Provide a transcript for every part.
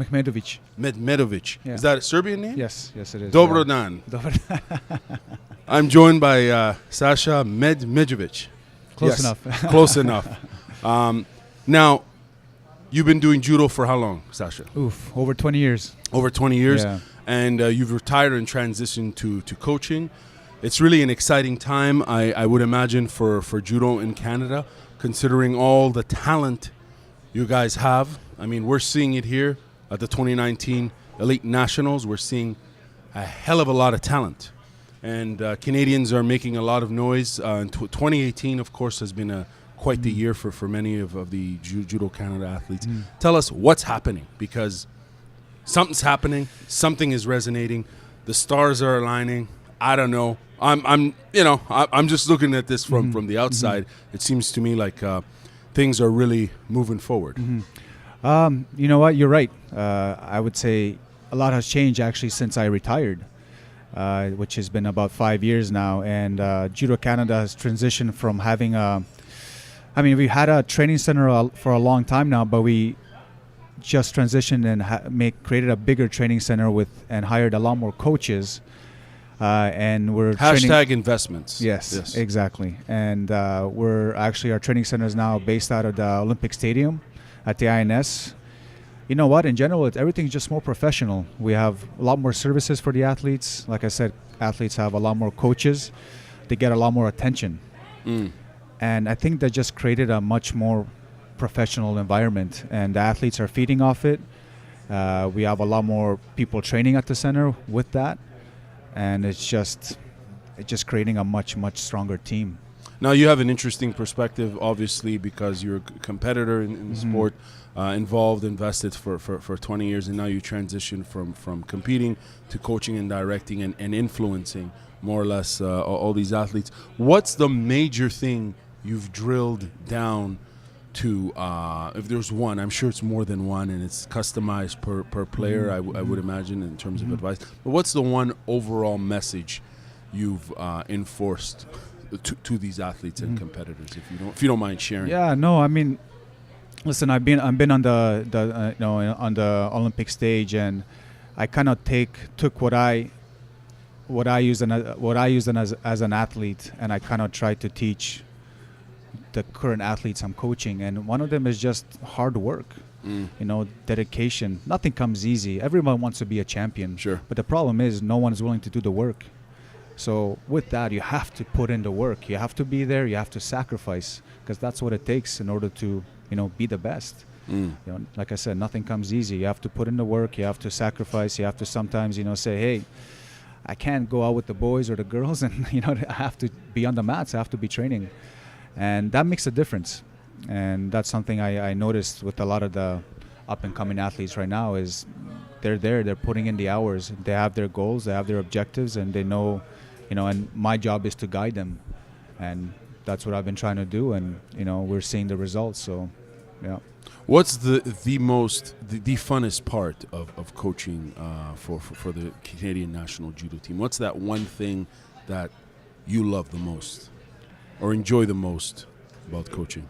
Mehmedovic. Mehmedovic. Yeah. Is that a Serbian name? Yes, it is. Dobro dan. I'm joined by Sasha Mehmedovic. Close enough. Close enough. Now, you've been doing judo for how long, Sasha? Oof, over 20 years. Over 20 years. Yeah. And you've retired and transitioned to coaching. It's really an exciting time, I would imagine, for judo in Canada, considering all the talent you guys have. I mean, we're seeing it here at the 2019 Elite Nationals. We're seeing a hell of a lot of talent. And Canadians are making a lot of noise. 2018, of course, has been quite the year for many of the Judo Canada athletes. Tell us what's happening, because something's happening. Something is resonating. The stars are aligning. I don't know. I'm just looking at this from the outside. It seems to me like things are really moving forward. You know what? You're right. I would say a lot has changed actually since I retired, which has been about 5 years now. And Judo Canada has transitioned from having we had a training center for a long time now, but we just transitioned and created a bigger training center and hired a lot more coaches. And we're hashtag investments. Yes, exactly. And our training center is now based out of the Olympic Stadium at the INS. You know what? In general, everything's just more professional. We have a lot more services for the athletes. Like I said, athletes have a lot more coaches. They get a lot more attention. And I think that just created a much more professional environment, and the athletes are feeding off it. We have a lot more people training at the center with that. And it's just creating a much, much stronger team. Now, you have an interesting perspective, obviously, because you're a competitor in the sport, involved, invested for 20 years, and now you transition from competing to coaching and directing and influencing, more or less, all these athletes. What's the major thing you've drilled down to, if there's one? I'm sure it's more than one, and it's customized per player, I would imagine, in terms of advice. But what's the one overall message you've enforced to these athletes and competitors, if you don't mind sharing? Yeah, no, I mean, listen, I've been on the on the Olympic stage, and I kind of took what I used as an athlete, and I kind of tried to teach the current athletes I'm coaching. And one of them is just hard work, dedication. Nothing comes easy. Everyone wants to be a champion. Sure. But the problem is no one is willing to do the work. So with that, you have to put in the work. You have to be there. You have to sacrifice, because that's what it takes in order to, be the best. Like I said, nothing comes easy. You have to put in the work. You have to sacrifice. You have to sometimes, say, hey, I can't go out with the boys or the girls, and I have to be on the mats. I have to be training. And that makes a difference. And that's something I noticed with a lot of the up-and-coming athletes right now is they're putting in the hours. They have their goals, they have their objectives, and they know, and my job is to guide them. And that's what I've been trying to do, and, we're seeing the results, so, yeah. What's the funnest part of coaching for the Canadian national judo team? What's that one thing that you love the most or enjoy the most about coaching?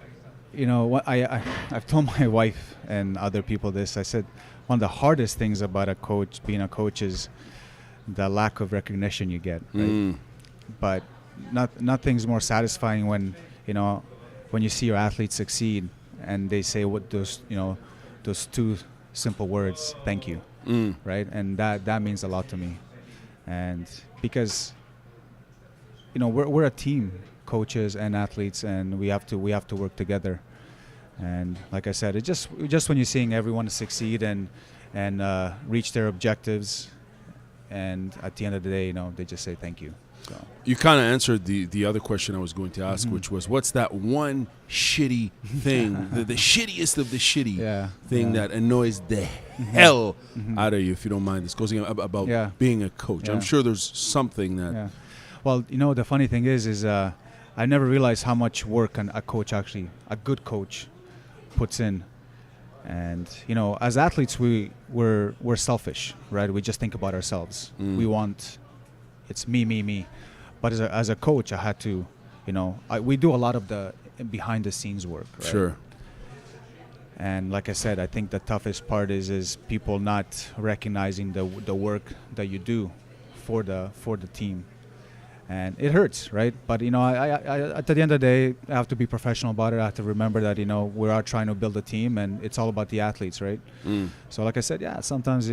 What I've told my wife and other people this. I said one of the hardest things about being a coach is the lack of recognition you get. Right? But nothing's more satisfying when you see your athletes succeed and they say what those two simple words, thank you, right? And that means a lot to me, and because we're a team. Coaches and athletes, and we have to work together. And like I said, it just when you're seeing everyone succeed and reach their objectives, and at the end of the day, they just say thank you. So. You kind of answered the other question I was going to ask, which was, what's that one shitty thing, the shittiest of the shitty thing that annoys the hell out of you, if you don't mind disclosing about being a coach? I'm sure there's something that... Yeah. Well, the funny thing is I never realized how much work a good coach puts in. And, as athletes, we're selfish, right? We just think about ourselves. We want, it's me. But as a coach, I had to, we do a lot of the behind the scenes work, right? Sure. And like I said, I think the toughest part is people not recognizing the work that you do for the team, and it hurts, right? But I at the end of the day, I have to be professional about it. I have to remember that we are trying to build a team, and it's all about the athletes, right? So like I said, yeah, sometimes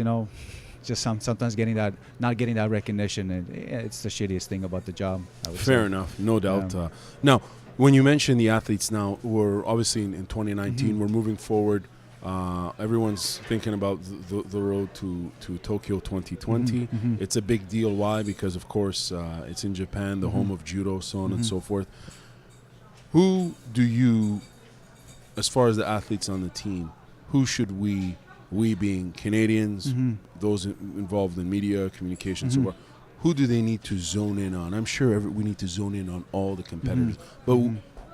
just sometimes not getting that recognition, and it's the shittiest thing about the job, I would Fair say. enough, no doubt. Now, when you mention the athletes, now we're obviously in 2019. We're moving forward. Everyone's thinking about the road to Tokyo 2020. It's a big deal. Why? Because of course it's in Japan, the home of judo, so on and so forth. Who do you, as far as the athletes on the team, who should we being Canadians, those involved in media, communication, so forth, who do they need to zone in on? I'm sure we need to zone in on all the competitors, but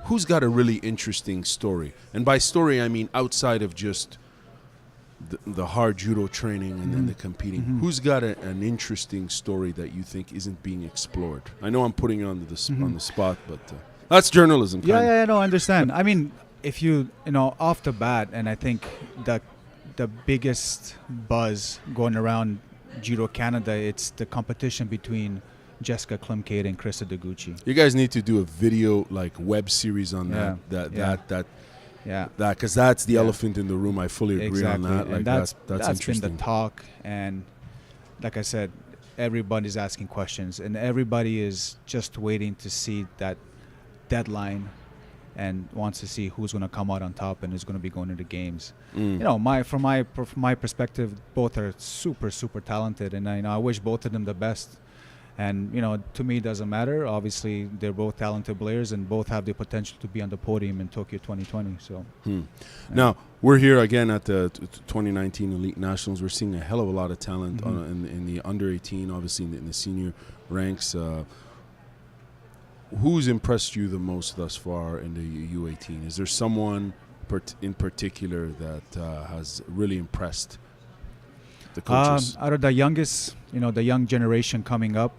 who's got a really interesting story? And by story, I mean outside of just the hard judo training and then the competing. Who's got an interesting story that you think isn't being explored? I know I'm putting you on the spot, but that's journalism. Yeah, no, I understand. I mean, if off the bat, and I think the biggest buzz going around Judo Canada, it's the competition between Jessica Klimkate and Krista Deguchi. You guys need to do a video web series on that because that's the elephant in the room. I fully agree on that. And that's been the talk, and like I said, everybody's asking questions, and everybody is just waiting to see that deadline and wants to see who's going to come out on top and who's going to be going to the games. From my perspective, both are super, super talented, and I wish both of them the best. And to me, it doesn't matter. Obviously, they're both talented players, and both have the potential to be on the podium in Tokyo 2020. So, now we're here again at the 2019 Elite Nationals. We're seeing a hell of a lot of talent in the under 18, obviously in the senior ranks. Who's impressed you the most thus far in the U18? Is there someone in particular that has really impressed the coaches? Out of the youngest, the young generation coming up,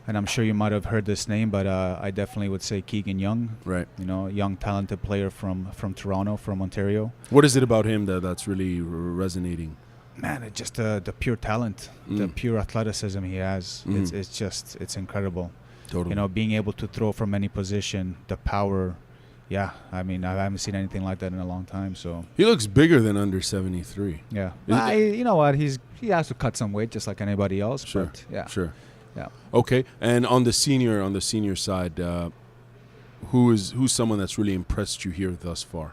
and I'm sure you might have heard this name, but I definitely would say Keegan Young. Right. Young, talented player from Toronto, from Ontario. What is it about him that's really resonating? Man, it's just the pure talent, the pure athleticism he has. It's incredible. Totally. Being able to throw from any position, the power. Yeah, I mean, I haven't seen anything like that in a long time. So he looks bigger than under 73. Yeah, you know what? He has to cut some weight just like anybody else. Sure. But yeah. Sure. Yeah. Okay, and on the senior side, who's someone that's really impressed you here thus far?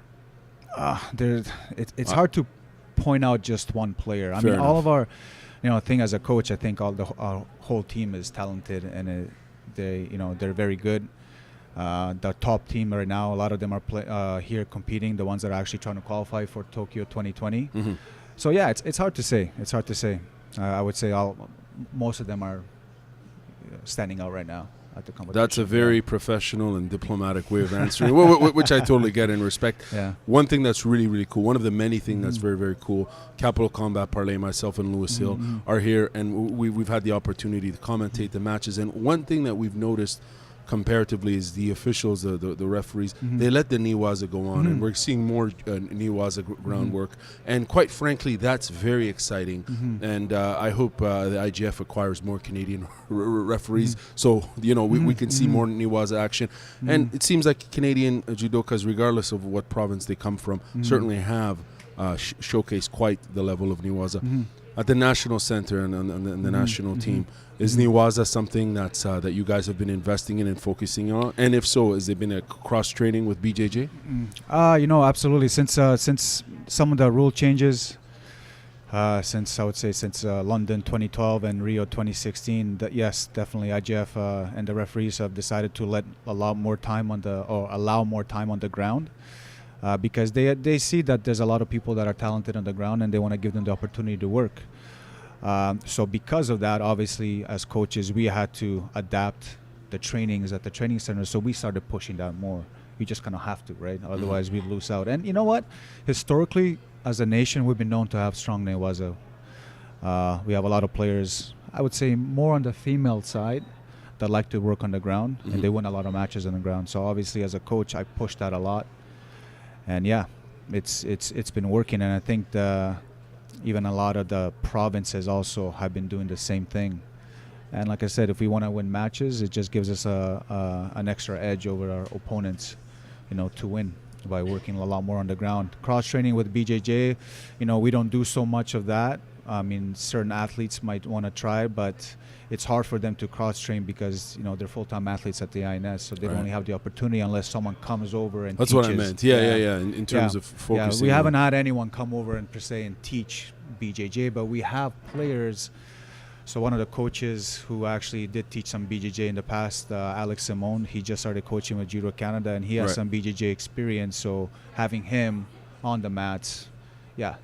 It's hard to point out just one player. I mean, enough. all of our, thing as a coach, I think our whole team is talented, and they're very good. The top team right now, a lot of them are here competing, the ones that are actually trying to qualify for Tokyo 2020. So yeah, it's hard to say. I would say most of them are standing out right now at the competition. That's a very professional and diplomatic way of answering, which I totally get and respect. Yeah. One thing that's really, really cool, one of the many things that's very, very cool, Capital Combat Parley, myself and Louis Hill are here, and we've had the opportunity to commentate the matches. And one thing that we've noticed comparatively is the officials, the referees, they let the Niwaza go on, and we're seeing more Niwaza groundwork, and quite frankly, that's very exciting. And I hope the IGF acquires more Canadian referees, so we can see more Niwaza action. And it seems like Canadian judokas, regardless of what province they come from, certainly have showcased quite the level of Niwaza. At the national center and the national team, is Niwaza something that you guys have been investing in and focusing on? And if so, has there been a cross-training with BJJ? Absolutely. Since some of the rule changes, since London 2012 and Rio 2016, yes, definitely IGF and the referees have decided to allow more time on the ground. Because they see that there's a lot of people that are talented on the ground, and they want to give them the opportunity to work. So because of that, obviously, as coaches, we had to adapt the trainings at the training center. So we started pushing that more. You just kind of have to, right? Otherwise, we lose out. And you know what? Historically, as a nation, we've been known to have strong Newaza. We have a lot of players, I would say, more on the female side that like to work on the ground, and they win a lot of matches on the ground. So obviously, as a coach, I push that a lot. And yeah, it's been working, and I think even a lot of the provinces also have been doing the same thing. And like I said, if we want to win matches, it just gives us an extra edge over our opponents, to win by working a lot more on the ground. Cross training with BJJ, we don't do so much of that. I mean, certain athletes might want to try, but it's hard for them to cross train because they're full-time athletes at the INS, so they don't really have the opportunity unless someone comes over and That's teaches. what I meant. Yeah. In terms of focusing. We haven't had anyone come over and per se and teach BJJ, but we have players. So one of the coaches who actually did teach some BJJ in the past, Alex Simone, he just started coaching with Judo Canada, and he has some BJJ experience. So having him on the mats,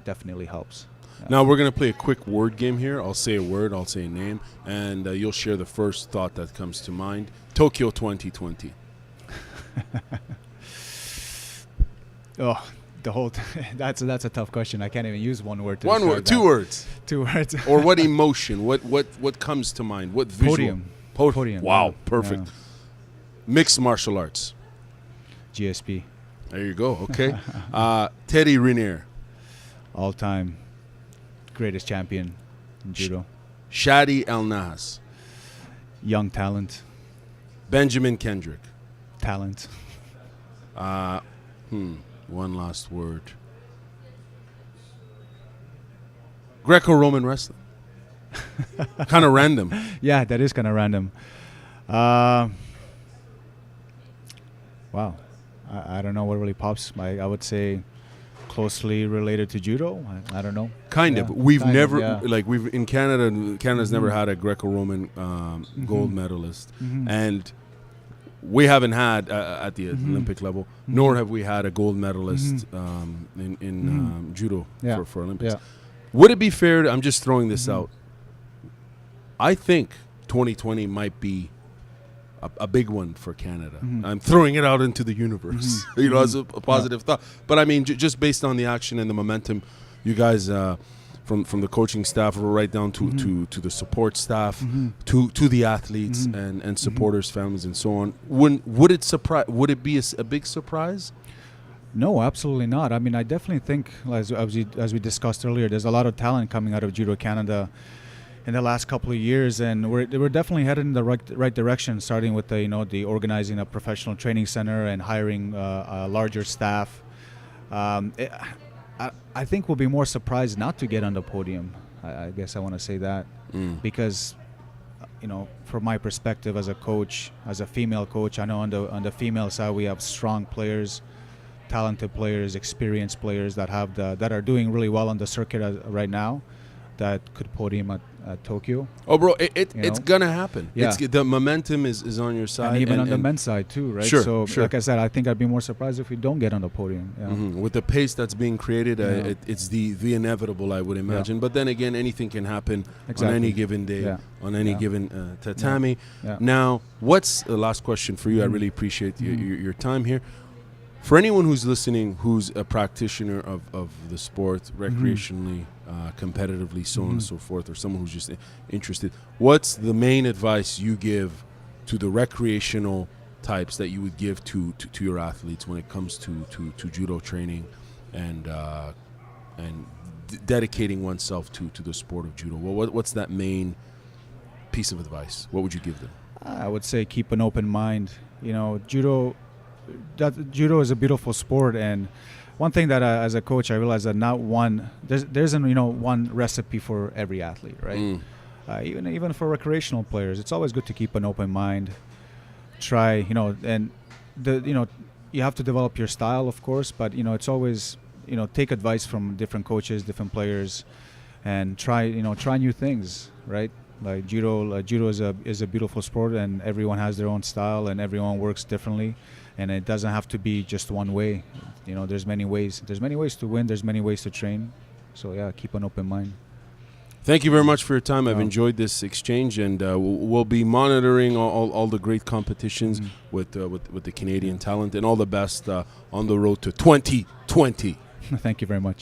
definitely helps. Now we're going to play a quick word game here. I'll say a word, I'll say a name, and you'll share the first thought that comes to mind. Tokyo 2020. The whole that's a tough question. I can't even use one word to One word, describe two words. Two words. Or what emotion? What comes to mind? What visual? Podium. Wow, perfect. Mixed martial arts. GSP. There you go. Okay. Teddy Rinier. All time greatest champion in judo. Shadi El Nas. Young talent. Benjamin Kendrick. Talent. One last word. Greco-Roman wrestling. Kind of random. Yeah, that is kind of random. Wow. I don't know what really pops. I would say closely related to judo. I don't know. Kind of. We've never we've in Canada. Canada's never had a Greco-Roman gold medalist, and we haven't had at the Olympic level, nor have we had a gold medalist in judo for Olympics. Yeah. Would it be fair? I'm just throwing this out. I think 2020 might be a big one for Canada. I'm throwing it out into the universe, as a positive thought. But I mean, just based on the action and the momentum, you guys, from the coaching staff right down to the support staff, to the athletes and supporters, families, and so on. Would it be a big surprise? No, absolutely not. I mean, I definitely think, as we discussed earlier, there's a lot of talent coming out of Judo Canada in the last couple of years, and we're definitely headed in the right direction. Starting with the organizing a professional training center and hiring a larger staff. I think we'll be more surprised not to get on the podium. I guess I want to say that because, from my perspective as a coach, as a female coach, I know on the female side we have strong players, talented players, experienced players that are doing really well on the circuit right now, that could podium at Tokyo. Oh, bro, it's gonna happen. Yeah. The momentum is on your side, and even on the men's side too, right? Sure. Like I said, I think I'd be more surprised if we don't get on the podium. Yeah. With the pace that's being created, it's the inevitable, I would imagine. But then again, anything can happen on any given day, on any given tatami. Yeah. Now, what's the last question for you? I really appreciate your time here. For anyone who's listening, who's a practitioner of the sport, recreationally, competitively, so on and so forth, or someone who's just interested, what's the main advice you give to the recreational types that you would give to your athletes when it comes to judo training and dedicating oneself to the sport of judo? Well, what's that main piece of advice? What would you give them? I would say keep an open mind. Judo is a beautiful sport, and one thing that as a coach I realized that there isn't one recipe for every athlete, right? Even for recreational players, it's always good to keep an open mind. Try, and you have to develop your style, of course, but it's always take advice from different coaches, different players, and try new things, right? Like judo is a beautiful sport, and everyone has their own style, and everyone works differently. And it doesn't have to be just one way. There's many ways. There's many ways to win. There's many ways to train. So, keep an open mind. Thank you very much for your time. I've enjoyed this exchange, and we'll be monitoring all the great competitions with the Canadian talent, and all the best on the road to 2020. Thank you very much.